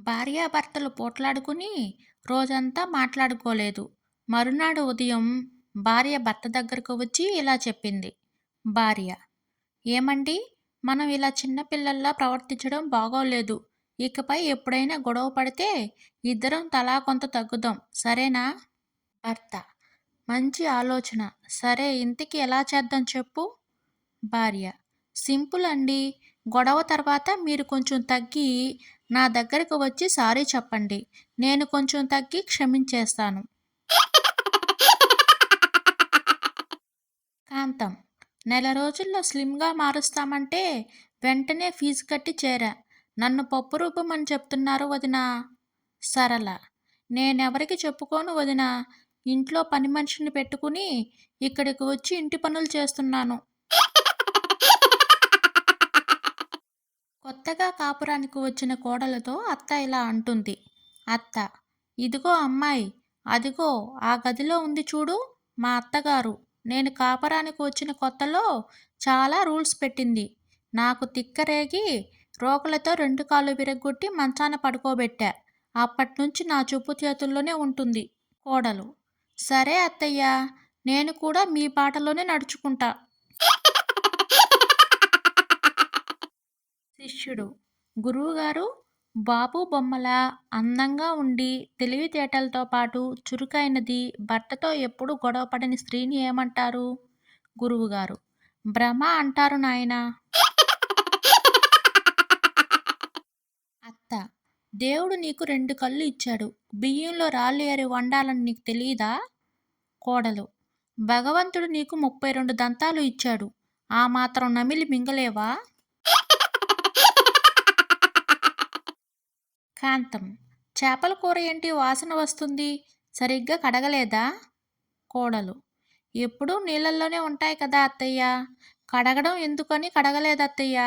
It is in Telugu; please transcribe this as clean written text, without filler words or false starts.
భార్యాభర్తలు పోట్లాడుకుని రోజంతా మాట్లాడుకోలేదు. మరునాడు ఉదయం భార్య భర్త దగ్గరకు వచ్చి ఇలా చెప్పింది. భార్య: ఏమండి, మనం ఇలా చిన్నపిల్లల్లా ప్రవర్తించడం బాగోలేదు. ఇకపై ఎప్పుడైనా గొడవ పడితే ఇద్దరం తలా కొంత తగ్గుదాం, సరేనా? భర్త: మంచి ఆలోచన. సరే, ఇంతకీ ఎలా చేద్దాం చెప్పు? భార్య: సింపుల్ అండి. గొడవ తర్వాత మీరు కొంచెం తగ్గి నా దగ్గరకు వచ్చి సారీ చెప్పండి. నేను కొంచెం తగ్గి క్షమించేస్తాను. కాంతం: నెల రోజుల్లో స్లిమ్గా మారుస్తామంటే వెంటనే ఫీజు కట్టి చేరా. నన్ను పప్పు రూపమని చెప్తున్నారు వదినా. సరళ: నేనెవరికి చెప్పుకోను వదినా. ఇంట్లో పని మనిషిని పెట్టుకుని ఇక్కడికి వచ్చి ఇంటి పనులు చేస్తున్నాను. కొత్తగా కాపురానికి వచ్చిన కోడలతో అత్త ఇలా అంటుంది. అత్త: ఇదిగో అమ్మాయి, అదిగో ఆ గదిలో ఉంది చూడు మా అత్తగారు. నేను కాపురానికి వచ్చిన కొత్తలో చాలా రూల్స్ పెట్టింది. నాకు తిక్కరేగి రోకలతో 2 కాళ్ళు విరగ్గొట్టి మంచాన పడుకోబెట్టా. అప్పట్నుంచి నా చూపు చేతుల్లోనే ఉంటుంది. కోడలు: సరే అత్తయ్య, నేను కూడా మీ బాటలోనే నడుచుకుంటా. శిష్యుడు: గురువుగారు, బాబు బొమ్మలా అందంగా ఉండి తెలివితేటలతో పాటు చురుకైనది, భర్తతో ఎప్పుడూ గొడవపడని స్త్రీని ఏమంటారు? గురువుగారు: భ్రమ అంటారు నాయనా. అత్త: దేవుడు నీకు 2 కళ్ళు ఇచ్చాడు. బియ్యంలో రాళ్ళు ఏరి వండాలని నీకు తెలీదా? కోడలు: భగవంతుడు నీకు 32 దంతాలు ఇచ్చాడు. ఆ మాత్రం నమిలి మింగలేవా? కాంతం: చేపల కూర ఏంటి వాసన వస్తుంది? సరిగ్గా కడగలేదా? కోడలు: ఎప్పుడూ నీళ్ళల్లోనే ఉంటాయి కదా అత్తయ్య. కడగడం ఎందుకని కడగలేదత్తయ్య.